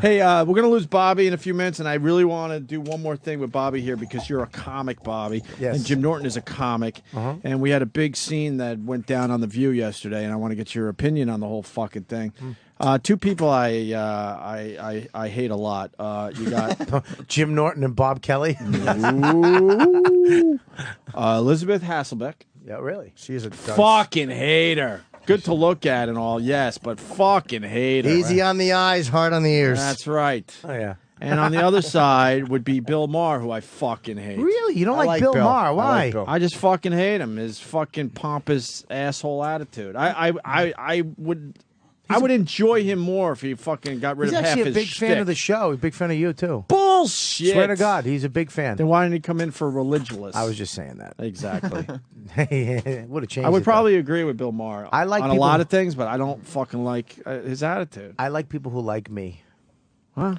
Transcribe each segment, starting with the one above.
Hey, we're going to lose Bobby in a few minutes, and I really want to do one more thing with Bobby here because you're a comic, Bobby. Yes. And Jim Norton is a comic. And we had a big scene that went down on The View yesterday, and I want to get your opinion on the whole fucking thing. Two people I hate a lot. You got Jim Norton and Bob Kelly. Elizabeth Hasselbeck. Yeah, really? She's a fucking hater. Good to look at and all, yes, but fucking hater. Easy on the eyes, hard on the ears. That's right. Oh, yeah. And on the other side would be Bill Maher, who I fucking hate. Really? You don't like Bill Maher? Why? I just fucking hate him. His fucking pompous asshole attitude. I would enjoy him more if he fucking got rid He's of half actually his a big shtick. fan of the show. He's a big fan of you, too. Bullshit. Swear to God, he's a big fan. Then why didn't he come in for Religulous? I was just saying that. Exactly. Would have changed. I would probably agree with Bill Maher I like on a people lot who- of things, but I don't fucking like his attitude. I like people who like me. Huh?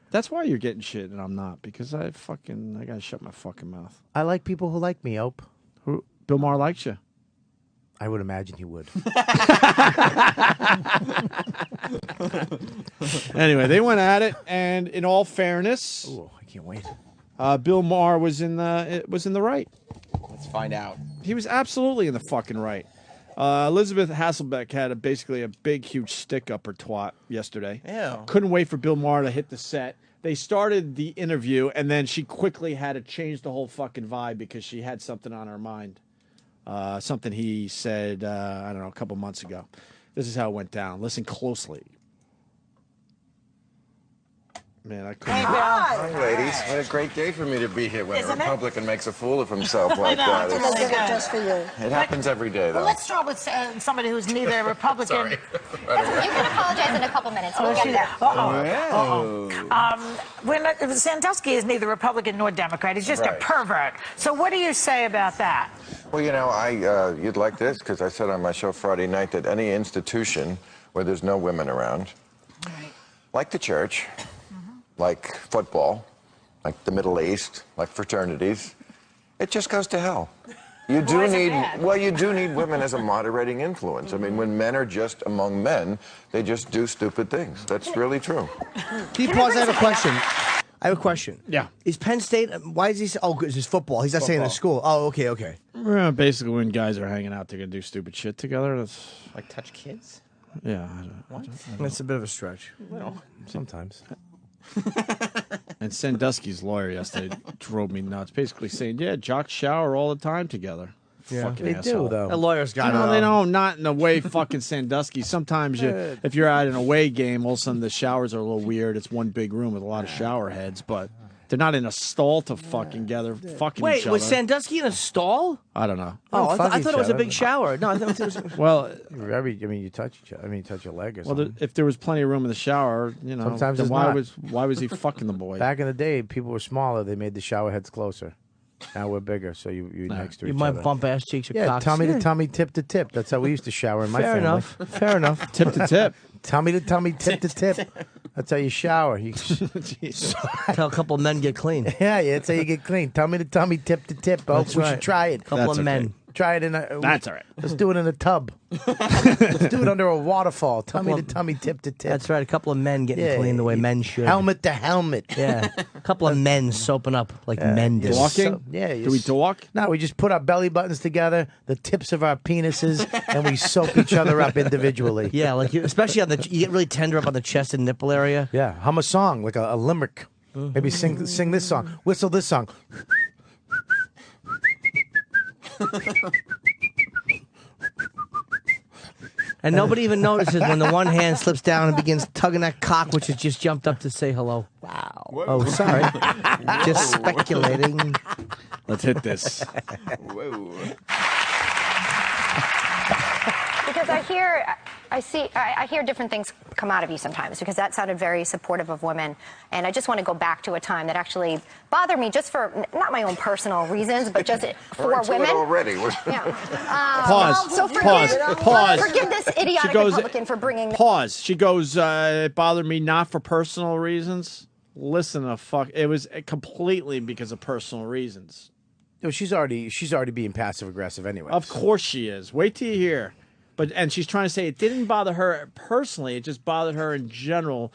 That's why you're getting shit and I'm not, because I gotta shut my fucking mouth. I like people who like me, Ope. Bill Maher likes you. I would imagine he would. Anyway, they went at it, and in all fairness, I can't wait. Bill Maher was in the right. Let's find out. He was absolutely in the fucking right. Elizabeth Hasselbeck had basically a big, huge stick up her twat yesterday. Ew. Couldn't wait for Bill Maher to hit the set. They started the interview, and then she quickly had to change the whole fucking vibe because she had something on her mind. Something he said, I don't know, a couple months ago. This is how it went down. Listen closely. Man, I couldn't. Hi, ladies. What a great day for me to be here when a Republican makes a fool of himself like that. They did it just for you. It happens every day, though. Well, let's start with somebody who's neither Republican. Sorry. You can apologize in a couple minutes. We'll get there. Sandusky is neither Republican nor Democrat. He's just a Right. pervert. So what do you say about that? Well, you know, you'd like this because I said on my show Friday night that any institution where there's no women around, like the church, like football, like the Middle East, like fraternities, it just goes to hell. You do you do need women as a moderating influence. I mean, when men are just among men, they just do stupid things. That's really true. Can you pause? I have a question. I have a question. Yeah. Is Penn State, why is he, because it's football. He's not saying the school. Oh, okay. Well, basically, when guys are hanging out, they're going to do stupid shit together. That's Like touch kids? Yeah. That's a bit of a stretch. Well, sometimes. And Sandusky's lawyer yesterday drove me nuts, basically saying, yeah, jocks shower all the time together. Yeah, Fucking they asshole. do, though. The lawyer's got No, it. they don't. Not in the way fucking Sandusky. Sometimes if you're at an away game, all of a sudden the showers are a little weird. It's one big room with a lot of shower heads, but they're not in a stall to fucking gather fucking Wait, each other. was Sandusky in a stall? I don't know. Oh, I fuck thought each it was a other. big shower. No, I thought it was. Well, you touch each other. I mean, you touch your leg or well, something. if there was plenty of room in the shower, you know, Sometimes then it's why not. was he fucking the boy? Back in the day, people were smaller. They made the shower heads closer. Now we're bigger, so you're next to You each might other. bump ass cheeks or Yeah, cocks. tummy to tummy, tip to tip. That's how we used to shower in my Fair family. enough. Fair enough. Tip to tip. Tummy to tummy, tip to tip. That's how you shower. Tell a couple of men get clean. Yeah, that's how you get clean. Tummy to tummy, tip to tip. Oh, That's we right. should try it. Couple of men. Try it in a. That's all right. Let's do it in a tub. Let's do it under a waterfall. Tummy to tummy, tip to tip. That's right. A couple of men getting clean the way men should. Helmet to helmet. Yeah. A couple of men soaping up like men do. Walking? Yeah. Do we talk? No, we just put our belly buttons together, the tips of our penises, and we soap each other up individually. Yeah, like especially on you get really tender up on the chest and nipple area. Yeah, hum a song like a limerick. Maybe sing this song, whistle this song. And nobody even notices when the one hand slips down and begins tugging that cock, which has just jumped up to say hello. Wow. Oh, sorry. Just speculating. Let's hit this. whoa. Because I hear different things come out of you sometimes, because that sounded very supportive of women. And I just want to go back to a time that actually bothered me, just for not my own personal reasons, but just for We're into it women. already. Yeah. Pause. So Pause. forgive this idiotic Republican for bringing. Pause. She goes, it bothered me not for personal reasons. Listen to fuck. It was completely because of personal reasons. No, she's already being passive aggressive anyway. Of course she is. Wait till you hear. And she's trying to say it didn't bother her personally. It just bothered her in general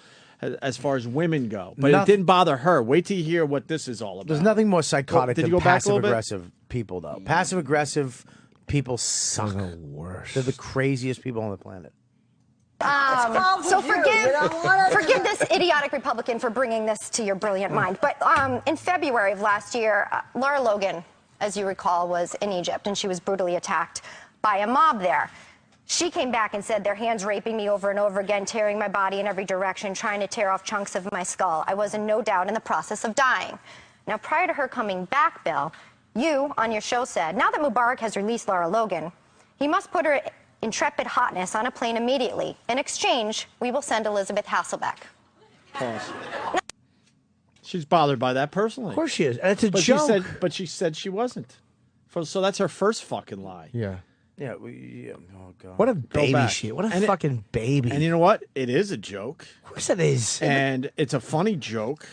as far as women go. But Noth- it didn't bother her. Wait till you hear what this is all about. There's nothing more psychotic Did you than go back a little bit? passive-aggressive people, though. Passive-aggressive people suck. They're the worst. They're the craziest people on the planet. So forgive this idiotic Republican for bringing this to your brilliant mind. But in February of last year, Laura Logan, as you recall, was in Egypt, and she was brutally attacked by a mob there. She came back and said, "Their hands raping me over and over again, tearing my body in every direction, trying to tear off chunks of my skull. I was in no doubt in the process of dying." Now, prior to her coming back, Bill, you on your show said, "Now that Mubarak has released Laura Logan, he must put her intrepid hotness on a plane immediately. In exchange, we will send Elizabeth Hasselbeck." Pause. She's bothered by that personally. Of course she is. And it's a But joke. she said she wasn't. So that's her first fucking lie. Yeah. Yeah, oh, God. What a baby back. she is. What a And fucking baby. And you know what? It is a joke. Of course it is. And it's a funny joke.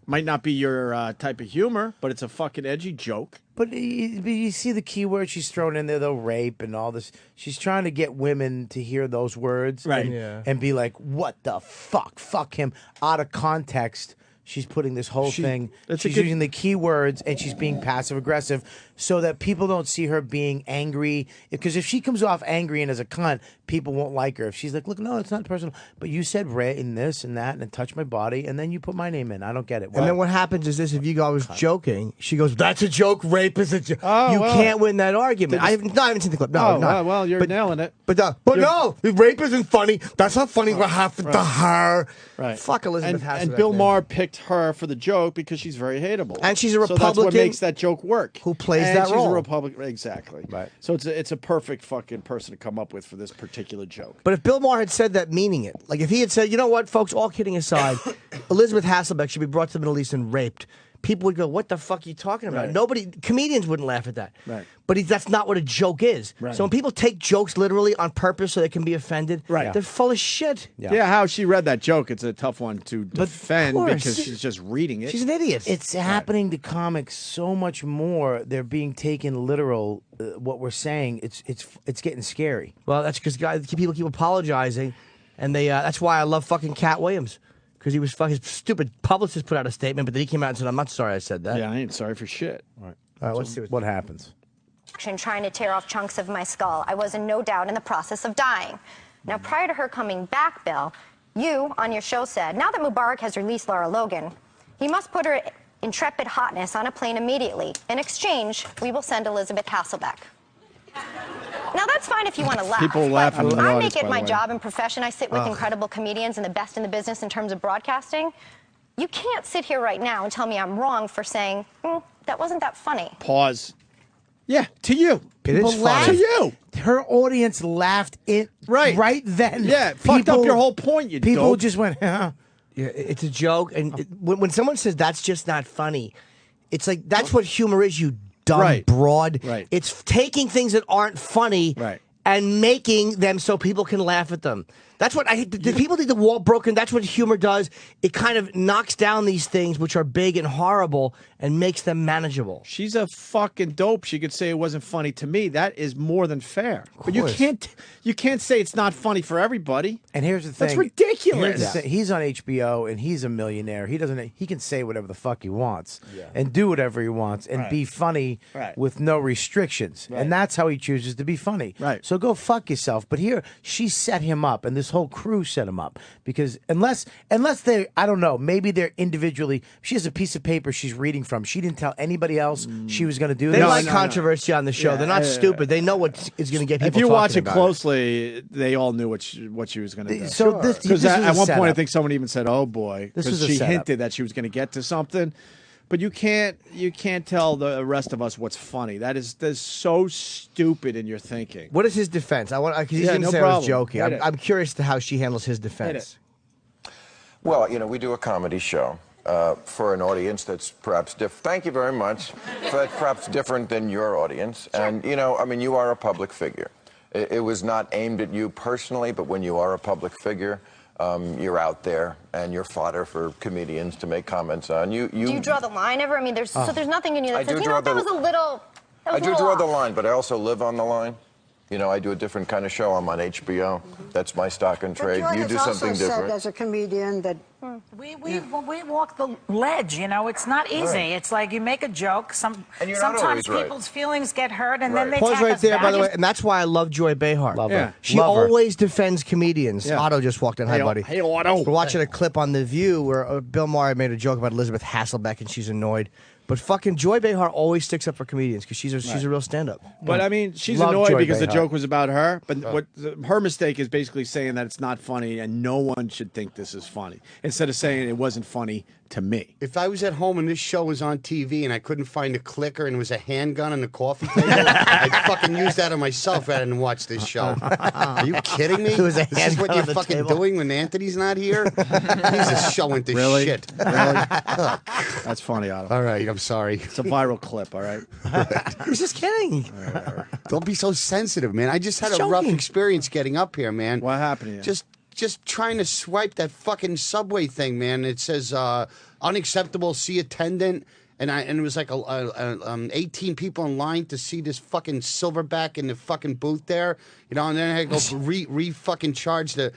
Might not be your type of humor, but it's a fucking edgy joke. But you see the key words she's thrown in there, though, rape and all this. She's trying to get women to hear those words Right. and be like, what the fuck? Fuck him. Out of context, she's putting this whole thing. She's using the key words and she's being passive aggressive so that people don't see her being angry. Because if she comes off angry and as a cunt, people won't like her. If she's like, look, no, it's not personal. But you said Ray and this and that and it touched my body and then you put my name in. I don't get it. And then what happens is this: if you go, "I was joking," she goes, "That's a joke. Rape is a joke." Oh, you well. can't win that argument. I haven't seen the clip. No, Oh, not. well, you're nailing it. But no, rape isn't funny. That's not funny. What happened to her? Right. Fuck Elizabeth Hasselbeck. And Bill man. Maher picked her for the joke because she's very hateable. And she's a So that's what Republican makes that joke work. who plays and that she's role. a Republican. Exactly. Right. So it's a perfect fucking person to come up with for this particular joke. But if Bill Maher had said that meaning it, like if he had said, "You know what, folks, all kidding aside, Elizabeth Hasselbeck should be brought to the Middle East and raped," people would go, "What the fuck are you talking about?" Right. Comedians wouldn't laugh at that. Right. But that's not what a joke is. Right. So when people take jokes literally on purpose so they can be offended, Right. they're full of shit. Yeah, how she read that joke, it's a tough one to defend course. because she's just reading it. She's an idiot. It's happening to comics so much more. They're being taken literal. What we're saying, it's getting scary. Well, that's because people keep apologizing, and that's why I love fucking Cat Williams. Because his stupid publicist put out a statement, but then he came out and said, "I'm not sorry I said that." Yeah, I ain't sorry for shit. All right. All right, let's see what happens. Trying to tear off chunks of my skull. I was in no doubt in the process of dying. Now, prior to her coming back, Bill, you on your show said, "Now that Mubarak has released Laura Logan, he must put her intrepid hotness on a plane immediately. In exchange, we will send Elizabeth Hasselbeck." Now, that's fine if you want to laugh. People laugh in the I audience, make it by my the way. job and profession. I sit with incredible comedians and the best in the business in terms of broadcasting. You can't sit here right now and tell me I'm wrong for saying, that wasn't that funny. Pause. Yeah, to you. It is People laugh. funny. To you. Her audience laughed right then. Yeah, it fucked up your whole point, you People dope. just went, huh? Yeah, it's a joke, and when someone says that's just not funny, it's like that's what humor is. You dumb Right. broad. Right. It's taking things that aren't funny Right. and making them so people can laugh at them. That's what the people think the wall broken. That's what humor does. It kind of knocks down these things which are big and horrible and makes them manageable. She's a fucking dope. She could say it wasn't funny to me. That is more than fair. But you course. can't say it's not funny for everybody. And here's the thing. That's ridiculous. Here's the thing. He's on HBO and he's a millionaire. He can say whatever the fuck he wants and do whatever he wants and be funny with no restrictions. And that's how he chooses to be funny. Right. So go fuck yourself. But here she set him up and this whole crew set him up because unless they, I don't know, maybe they're individually. She has a piece of paper she's reading from. She didn't tell anybody else she was going to do They this. like controversy on the show. Yeah, They're not stupid. They know what is going to get people. If you talking watch it about closely, they all knew what she was going to do. So this Because was at a one point, I setup. think someone even said, "Oh boy," This because was a she setup. hinted that she was going to get to something. But you can't tell the rest of us what's funny. That's so stupid in your thinking. What is his defense? I want because he's Yeah, going to no say I was problem. joking. Hit it. I'm curious to how she handles his defense. Well, we do a comedy show for an audience that's perhaps thank you very much. That's perhaps different than your audience. And, you are a public figure. It was not aimed at you personally, but when you are a public figure, you're out there and you're fodder for comedians to make comments on. Do you draw the line ever? I mean, there's nothing in you that I says, do draw that was a little. I do draw the line, but I also live on the line. I do a different kind of show. I'm on HBO. That's my stock and trade. But You Joy do has something also different. said as a comedian that We walk the ledge, you know. It's not easy. Right. It's like you make a joke. And you're not sometimes always right. people's feelings get hurt, and then Right. they Pause attack right us there, back. by the way, and that's why I love Joy Behar. Love Yeah. her. She Love her. always defends comedians. Yeah. Otto just walked in. Hi, buddy. Hey, Otto. We're watching a clip on The View where Bill Maher made a joke about Elizabeth Hasselbeck, and she's annoyed. But fucking Joy Behar always sticks up for comedians because she's a real stand-up. But I mean, she's Love annoyed Joy because the Behar. joke was about her. But her mistake is basically saying that it's not funny, and no one should think this is funny. Instead of saying it wasn't funny to me. If I was at home and this show was on TV and I couldn't find a clicker and it was a handgun on the coffee table, I'd fucking use that on myself rather than watch this show. Are you kidding me? It was a This is handgun what on you're the fucking table. doing when Anthony's not here? He's just showing this Really? shit. Really? That's funny, Otto. All right, I'm sorry. It's a viral clip, all right? I was just kidding. Don't be so sensitive, man. I just had a Joking. rough experience getting up here, man. What happened to you? Just trying to swipe that fucking subway thing, man. It says unacceptable, see attendant. And it was like 18 people in line to see this fucking silverback in the fucking booth there, you know. And then I had to go fucking charge the.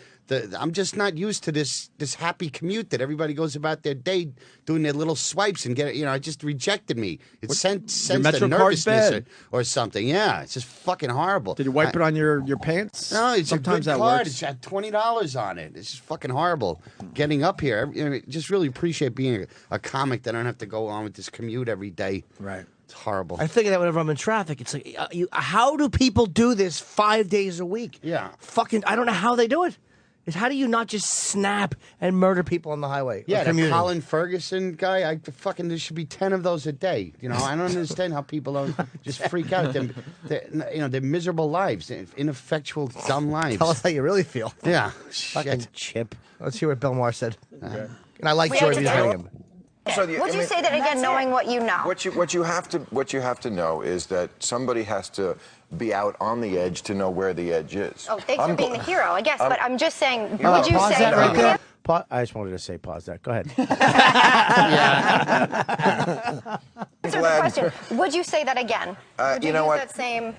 I'm just not used to this happy commute that everybody goes about their day doing their little swipes and get it. You know, it just rejected me. It sends the Metro card's nervousness bad. or something. Yeah, it's just fucking horrible. Did you wipe it on your pants? No, it's Sometimes a good that card. works. It's got $20 on it. It's just fucking horrible. Getting up here, just really appreciate being a comic that I don't have to go on with this commute every day. Right. It's horrible. I think of that whenever I'm in traffic. It's like, how do people do this 5 days a week? Yeah. Fucking, I don't know how they do it. Is how do you not just snap and murder people on the highway? Yeah, or the commuting? Colin Ferguson guy. There should be 10 of those a day. You know, I don't understand how people don't just freak out. They're miserable lives, ineffectual, dumb lives. Tell us how you really feel. Yeah, Fucking shit. chip. Let's hear what Bill Maher said. And I like We Joy have to defending do- him. So Would you say that again, knowing what you know? What you have to know is that somebody has to be out on the edge to know where the edge is. Oh, thanks for being the hero, I guess. But I'm just saying, would you Pause say that right you there. I just wanted to say pause that. Go ahead. answer the question. Would you say that again? Would you you know use what? that same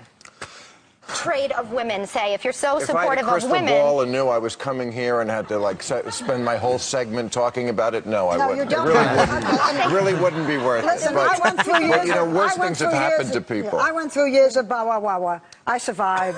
trade of women, say, if you're so If I had a supportive of crystal women? ball and knew I was coming here and had to spend my whole segment talking about it, no, I No, wouldn't. you don't. It really wouldn't be worth Listen, it. But, I went through years. but you know, worse I went things have through happened years to of- people. I went through years of blah. I survived.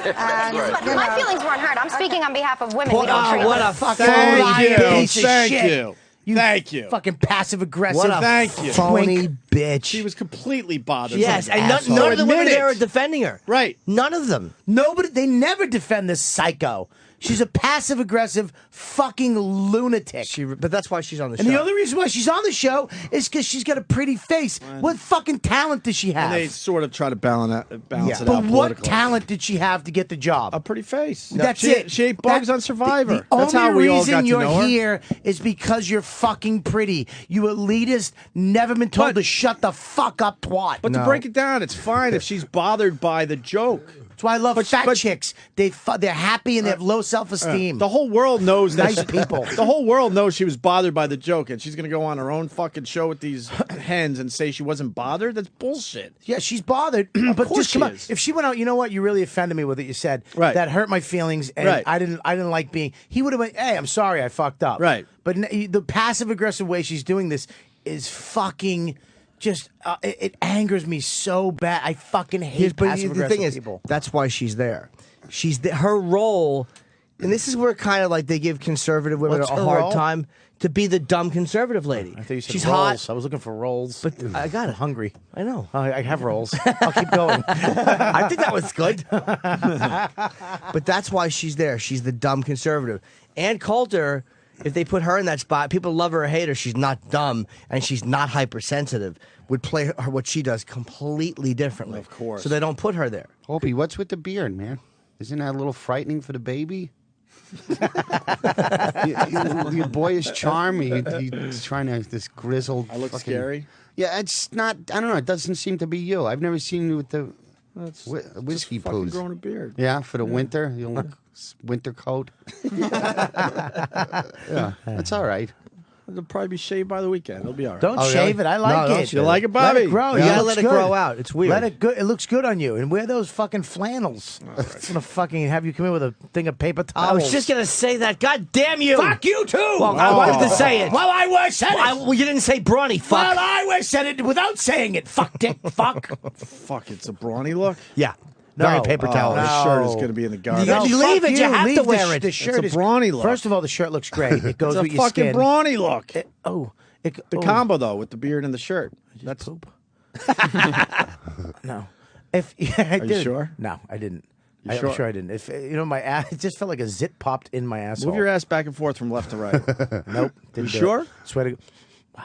And, But you my know, feelings weren't hurt. I'm speaking on behalf of women. We don't treat what them. a fucking Thank you. piece of Thank shit. you. Thank you. Fucking passive aggressive. What a Thank you. phony twink. bitch. She was completely bothered. Yes, by and that. none of the women Admit there are it. defending her. Right. None of them. Nobody. They never defend this psycho. She's a passive aggressive fucking lunatic. But that's why she's on the show. And the only reason why she's on the show is because she's got a pretty face. What fucking talent does she have? And they sort of try to balance it but out what politically. talent did she have to get the job? A pretty face. That's she, it. She ate bugs on Survivor. The That's only how we all reason got to you're know her. here is because you're fucking pretty. You elitist, never been told But- to shut the fuck up, twat. But to break it down, it's fine if she's bothered by the joke. That's why I love fat but- chicks. They're happy and they have low self-esteem. The whole world knows that Nice people. The whole world knows she was bothered by the joke, and she's going to go on her own fucking show with these hens and say she wasn't bothered. That's bullshit. Yeah, she's bothered. But course just come she on. is. If she went out, you know what? You really offended me with what you said. Right. That hurt my feelings, and Right. I didn't like being. He would have went, "Hey, I'm sorry, I fucked up." Right. But the passive aggressive way she's doing this is fucking. Just it angers me so bad. I fucking hate But passive the aggressive thing is, people. that's why she's there. Her role, and this is where kind of like they give conservative women What's a her hard role? time to be the dumb conservative lady. I thought you said she's rolls. hot. I was looking for rolls, But I got I'm it. hungry. I know. I have rolls. I'll keep going. I think that was good. But that's why she's there. She's the dumb conservative. Ann Coulter, if they put her in that spot, people love her or hate her. She's not dumb and she's not hypersensitive. Would play her what she does completely differently. Of course. So they don't put her there. Opie, what's with the beard, man? Isn't that a little frightening for the baby? Your boyish charm. He's trying to this grizzled. I look fucking- scary. Yeah, it's not. I don't know. It doesn't seem to be you. I've never seen you with the whiskey Just fucking poos. growing a beard. Yeah, for the winter, you look winter coat. Yeah, that's all right. It'll probably be shaved by the weekend. It'll be all right. Don't Oh, shave really? it. I like No, it. don't You like it, Let Bobby? it grow. You It gotta looks let it good. grow out. It's weird. Let it go. It looks good on you. And wear those fucking flannels. It's gonna fucking have you come in with a thing of paper towels. I was just gonna say that. God damn you! Fuck you too. Well, I wanted to say it. Well, I was said it. Well, you didn't say brawny. Fuck. Well, I was said it without saying it. Fuck dick. Fuck. Fuck, it's a brawny look. Yeah. Very No. paper Oh, towel. this shirt is going to be in the garbage. You leave fuck it. You have Leave to the wear it. The shirt It's a is brawny look. First of all, the shirt looks great. It goes It's a with your fucking skin. brawny look. The Combo though, with the beard and the shirt. That's poop. No. If I you did. sure? No, I didn't. You sure? I'm sure I didn't. If my ass, it just felt like a zit popped in my asshole. Move your ass back and forth from left to right. Nope. Didn't do sure? it. Swear to. Wow.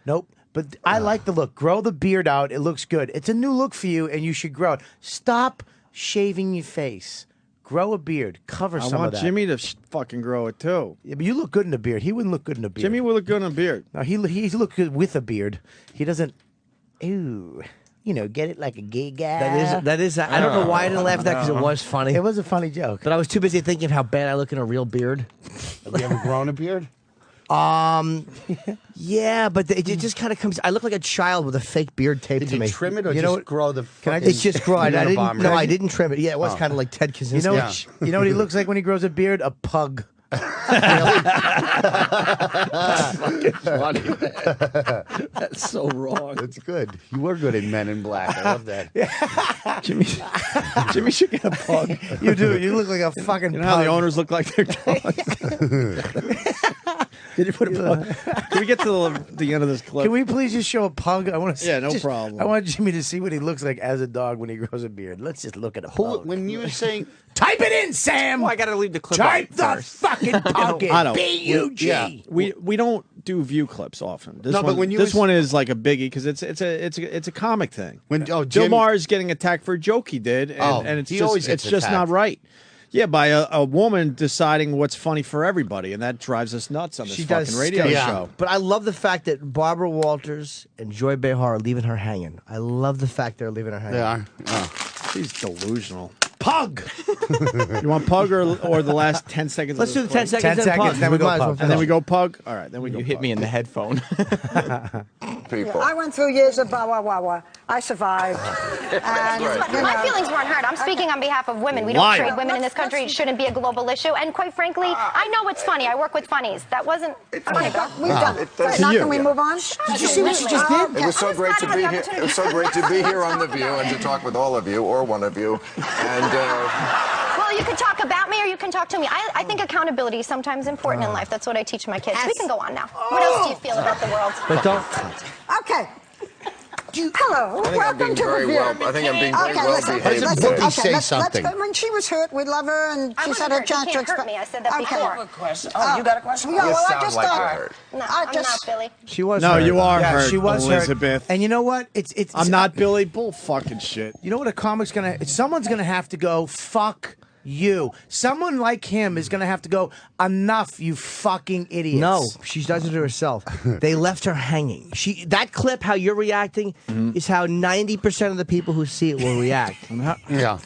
Nope. But I like the look. Grow the beard out. It looks good. It's a new look for you, and you should grow it. Stop shaving your face. Grow a beard. Cover I some want of that. Jimmy to fucking grow it too. Yeah, but you look good in a beard. He wouldn't look good in a beard. Jimmy will look good in a beard. No, he look good with a beard. He doesn't. Ooh, get it like a gay guy. That is. I don't know why I didn't laugh at that because it was funny. It was a funny joke. But I was too busy thinking of how bad I look in a real beard. Have you ever grown a beard? Yeah, but it just kind of comes. I look like a child with a fake beard taped Did to you me. trim it or You just know what? grow the? Can I fucking It's just grow. I didn't. Unabomber? No, I didn't trim it. Yeah, it was kind of like Ted Kaczynski. You know, Yeah. you know what he looks like when he grows a beard? A pug. That's so wrong. That's good. You were good in Men in Black. I love that. Jimmy should get a pug. You do. You look like a fucking You pug. know how the owners look like their dogs? Did you put a pug? Can we get to the end of this clip? Can we please just show a pug? I want to. Yeah, no problem. I want Jimmy to see what he looks like as a dog when he grows a beard. Let's just look at a Who, pug. when you were saying Type it in, Sam. Well, I got to leave the clip Type out the first. fucking pug in. I don't. B-U-G. Yeah. We don't do view clips often. This No, one, but when you this was- one is like a biggie because it's a comic thing. When- oh, Bill Jim- Maher is getting attacked for a joke he did, and it's he just always it's gets just not attacked. right. Yeah, by a woman deciding what's funny for everybody, and that drives us nuts on this She fucking does radio sketch. show. But I love the fact that Barbara Walters and Joy Behar are leaving her hanging. I love the fact they're leaving her hanging. they are? Oh. She's delusional. Pug. You want pug or the last 10 seconds? Let's of do this the 10 clip? seconds, 10 seconds, then we go might as well pug. And then we finish. go pug. All right, then we go. You hit me in the headphone. People. I went through years of blah, blah, blah, blah. I survived. And, you My know, feelings weren't hurt. I'm speaking on behalf of women. We don't Liar. trade women in this country. It shouldn't be a global issue. And quite frankly, I know it's funny. I work with funnies. That wasn't funny. we've done it. does Now to can you. we move on? Did you see what she just did? It was so great to be here. It was so great to be here on The View and to talk with all of you, or one of you. And Well, you can talk about me or you can talk to me. I think accountability is sometimes important in life. That's what I teach my kids. We can go on now. What else do you feel about the world? But don't. Okay. Hello. I think I'm Welcome being to the very View. well. I think I'm being very well behaved. Let's today. Boogie say let's something. go. When she was hurt, we love her, and I she wasn't said her hurt. You chance to can't hurt express. me. I said that Okay. before. Question. Oh, you got a question? Yeah, well, I sound just like thought. you're hurt. No, I I'm just. not, Billy. She was. No, hurt. you are Yeah, hurt, she was Elizabeth. hurt. And you know what? It's I'm not Billy. Bull fucking shit. You know what a comic's gonna? Someone's gonna have to go. Fuck you. Someone like him is gonna have to go. Enough, you fucking idiots. No, she does it to herself. They left her hanging. That clip, how you're reacting, is how 90% of the people who see it will react. Yeah.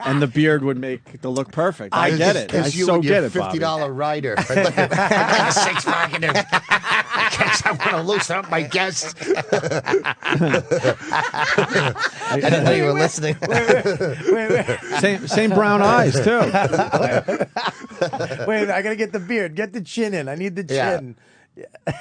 And the beard would make the look perfect. I get it. I It's you so and your get it, Bobby. $50 rider. I'd like a six-pack in there. Guess I want to loosen up my guests. I didn't know you were listening. Same brown eyes too. Wait, I gotta get the beard. Get the chin in. I need the Yeah. chin.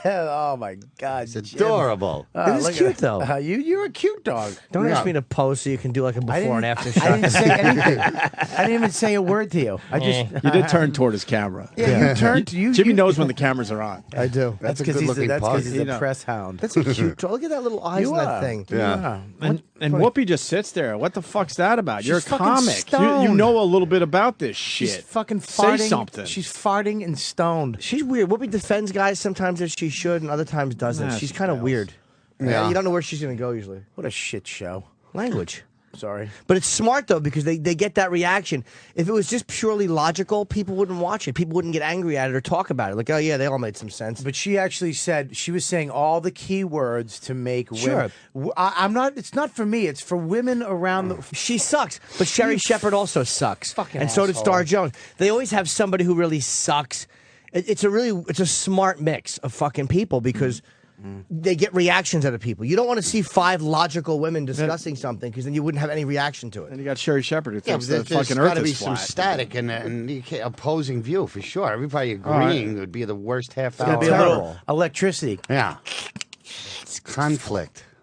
Oh my God, It's adorable. It is look at cute, it. though. You're a cute dog. Don't Yeah. ask me to pose so you can do like a I before didn't, and after I shot. didn't say anything. I didn't even say a word to you. I just. You did turn toward his camera. Yeah, you turned to you. Jimmy you, knows when the cameras are on. I do. That's a 'cause good-looking That's pug. because he's You a know. press hound. That's a cute dog. Look at that little eyes You in that are. thing. Yeah. And Whoopi just sits there. What the fuck's that about? You're a fucking comic. You stoned. know a little bit about this shit. She's fucking farting. Say something. She's farting and stoned. She's weird. Whoopi defends guys sometimes as she should, and other times doesn't. Nah, she's she kind of fails. weird. Yeah. You don't know where she's going to go usually. What a shit show. Language. Sorry. But it's smart, though, because they get that reaction. If it was just purely logical, people wouldn't watch it. People wouldn't get angry at it or talk about it. Like, oh, yeah, they all made some sense. But she actually said, she was saying all the key words to make Sure. women. I'm not, it's not for me, it's for women around the. She sucks. But Sherry Shepherd also sucks. Fucking and so did asshole. Star Jones. They always have somebody who really sucks. It's a smart mix of fucking people because they get reactions out of people. You don't want to see 5 logical women discussing something because then you wouldn't have any reaction to it. And you got Sherry Shepherd who thinks there's the fucking got Earth to be is some flat. static and opposing view for sure. Everybody agreeing would be the worst half It's gonna hour. be a little electricity. Yeah. Conflict.